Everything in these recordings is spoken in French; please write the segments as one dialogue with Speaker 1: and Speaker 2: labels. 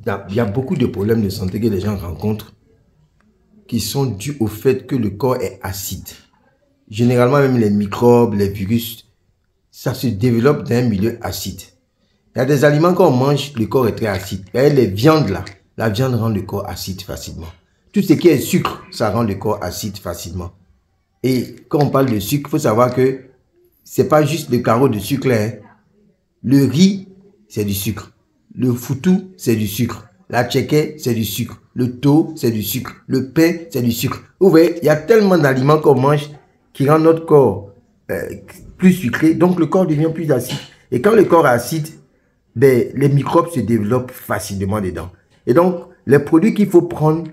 Speaker 1: il y a beaucoup de problèmes de santé que les gens rencontrent qui sont dus au fait que le corps est acide. Généralement, même les microbes, les virus, ça se développe dans un milieu acide. Il y a des aliments qu'on mange, le corps est très acide. Il y a les viandes là, la viande rend le corps acide facilement. Tout ce qui est sucre, ça rend le corps acide facilement. Et quand on parle de sucre, il faut savoir que c'est pas juste le carreau de sucre là. Hein. Le riz, c'est du sucre. Le foutou, c'est du sucre. La tchéké, c'est du sucre. Le tau, c'est du sucre. Le pain, c'est du sucre. Vous voyez, il y a tellement d'aliments qu'on mange qui rendent notre corps plus sucré. Donc, le corps devient plus acide. Et quand le corps est acide, ben, les microbes se développent facilement dedans. Et donc, les produits qu'il faut prendre,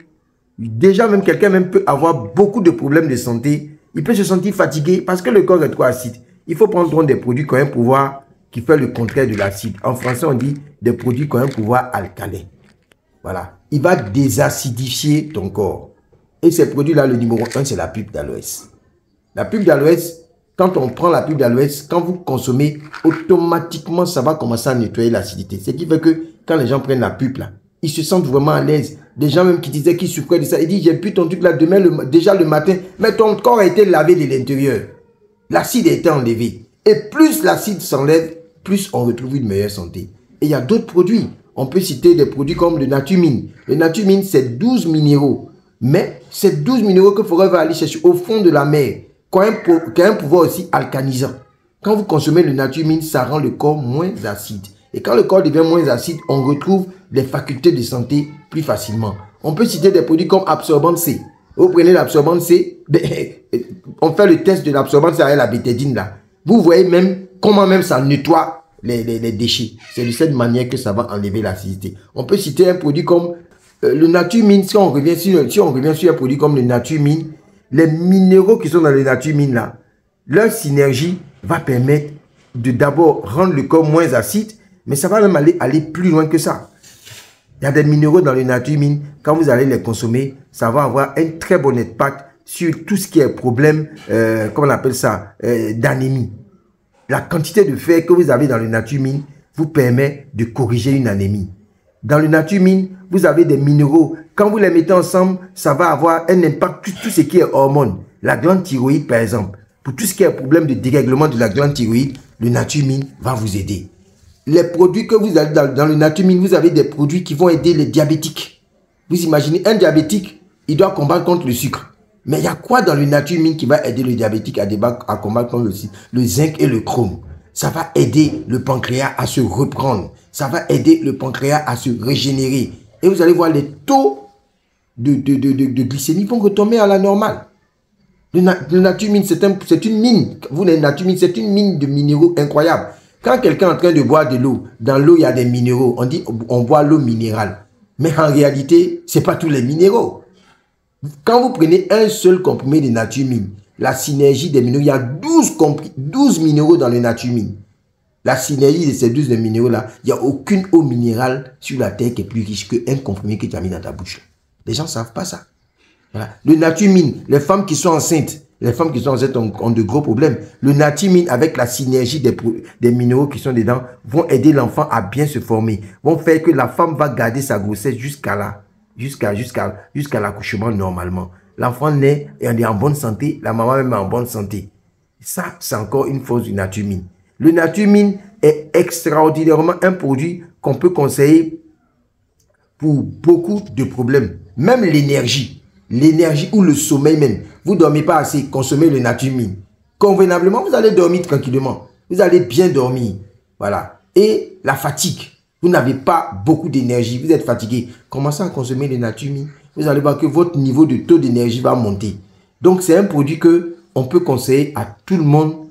Speaker 1: déjà même quelqu'un même peut avoir beaucoup de problèmes de santé. Il peut se sentir fatigué parce que le corps est trop acide. Il faut prendre des produits qui ont un pouvoir qui fait le contraire de l'acide. En français, on dit des produits qui ont un pouvoir alcalin. Voilà. Il va désacidifier ton corps. Et ces produits-là, le numéro 1, c'est la pulpe d'aloès. La pulpe d'aloès, quand on prend la pulpe d'aloès, quand vous consommez, automatiquement, ça va commencer à nettoyer l'acidité. Ce qui fait que quand les gens prennent la pulpe, là, ils se sentent vraiment à l'aise. Des gens même qui disaient qu'ils souffraient de ça, ils disent, j'ai plus ton truc là demain, déjà le matin, mais ton corps a été lavé de l'intérieur. L'acide a été enlevé. Et plus l'acide s'enlève, plus on retrouve une meilleure santé. Et il y a d'autres produits. On peut citer des produits comme le Natumine. Le Natumine, c'est 12 minéraux. Mais c'est 12 minéraux que Forêt va aller chercher au fond de la mer, qui a un pouvoir aussi alcanisant. Quand vous consommez le Natumine, ça rend le corps moins acide. Et quand le corps devient moins acide, on retrouve les facultés de santé plus facilement. On peut citer des produits comme Absorbant C. Vous prenez l'Absorbant C, on fait le test de l'Absorbant C avec la bétadine là. Vous voyez même comment même ça nettoie les déchets. C'est de cette manière que ça va enlever l'acidité. On peut citer un produit comme le Natumine. Si on revient sur un produit comme le Natumine, les minéraux qui sont dans le Natumine là, leur synergie va permettre de d'abord rendre le corps moins acide, mais ça va même aller plus loin que ça. Il y a des minéraux dans le Natumine. Quand vous allez les consommer, ça va avoir un très bon impact sur tout ce qui est problème, comment on appelle ça, d'anémie. La quantité de fer que vous avez dans le Natumine vous permet de corriger une anémie. Dans le Natumine, vous avez des minéraux. Quand vous les mettez ensemble, ça va avoir un impact sur tout ce qui est hormones. La glande thyroïde, par exemple. Pour tout ce qui est problème de dérèglement de la glande thyroïde, le Natumine va vous aider. Les produits que vous avez dans le Natumine, vous avez des produits qui vont aider les diabétiques. Vous imaginez, un diabétique, il doit combattre contre le sucre. Mais il y a quoi dans le Natumine qui va aider le diabétique à combattre contre le sucre? Le zinc et le chrome. Ça va aider le pancréas à se reprendre. Ça va aider le pancréas à se régénérer. Et vous allez voir, les taux de glycémie vont retomber à la normale. Le Natumine, c'est une mine. Vous, le Natumine, c'est une mine de minéraux incroyable. Quand quelqu'un est en train de boire de l'eau, dans l'eau, il y a des minéraux. On dit on boit l'eau minérale. Mais en réalité, ce n'est pas tous les minéraux. Quand vous prenez un seul comprimé de Natumine, la synergie des minéraux, il y a 12 minéraux dans le Natumine. La synergie de ces 12 minéraux-là, il n'y a aucune eau minérale sur la terre qui est plus riche qu'un comprimé que tu as mis dans ta bouche. Les gens ne savent pas ça. Voilà. Le Natumine, les femmes qui sont enceintes, ont de gros problèmes. Le Natumine, avec la synergie des minéraux qui sont dedans, vont aider l'enfant à bien se former. Vont faire que la femme va garder sa grossesse jusqu'à l'accouchement normalement. L'enfant naît et on est en bonne santé, la maman même est en bonne santé. Ça, c'est encore une force du Natumine. Le Natumine est extraordinairement un produit qu'on peut conseiller pour beaucoup de problèmes. Même l'énergie ou le sommeil même. Vous ne dormez pas assez, consommez le Natumine. Convenablement, vous allez dormir tranquillement. Vous allez bien dormir. Voilà. Et la fatigue. Vous n'avez pas beaucoup d'énergie, vous êtes fatigué. Commencez à consommer le Natumine. Vous allez voir que votre niveau de taux d'énergie va monter. Donc, c'est un produit que on peut conseiller à tout le monde.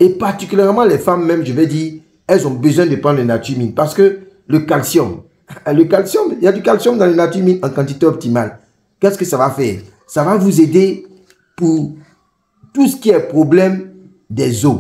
Speaker 1: Et particulièrement les femmes même, je vais dire, elles ont besoin de prendre le Natumine. Parce que le calcium, il y a du calcium dans le Natumine en quantité optimale. Qu'est-ce que ça va faire? Ça va vous aider pour tout ce qui est problème des os.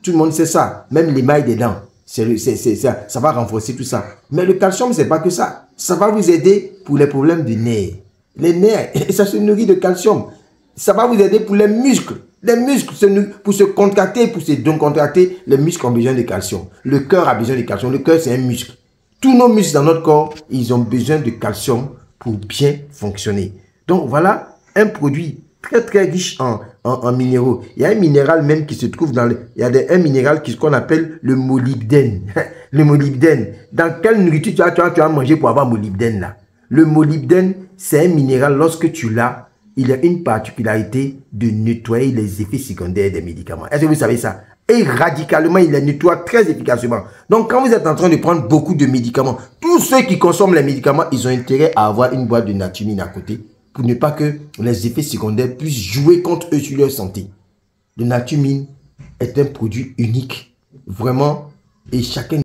Speaker 1: Tout le monde sait ça. Même l'émail des dents. Ça va renforcer tout ça. Mais le calcium, ce n'est pas que ça. Ça va vous aider pour les problèmes de nerfs. Les nerfs, ça se nourrit de calcium. Ça va vous aider pour les muscles. Les muscles, pour se contracter, pour se décontracter, les muscles ont besoin de calcium. Le cœur a besoin de calcium. Le cœur, c'est un muscle. Tous nos muscles dans notre corps, ils ont besoin de calcium pour bien fonctionner. Donc voilà un produit très riche en minéraux. Il y a un minéral même qui se trouve dans il y a un minéral qu'on appelle le molybdène. Le molybdène. Dans quelle nourriture tu as mangé pour avoir molybdène là? Le molybdène, c'est un minéral, lorsque tu l'as, il a une particularité de nettoyer les effets secondaires des médicaments. Est-ce que vous savez ça? Et radicalement, il les nettoie très efficacement. Donc, quand vous êtes en train de prendre beaucoup de médicaments, tous ceux qui consomment les médicaments, ils ont intérêt à avoir une boîte de natumine à côté pour ne pas que les effets secondaires puissent jouer contre eux sur leur santé. Le natumine est un produit unique, vraiment, et chacun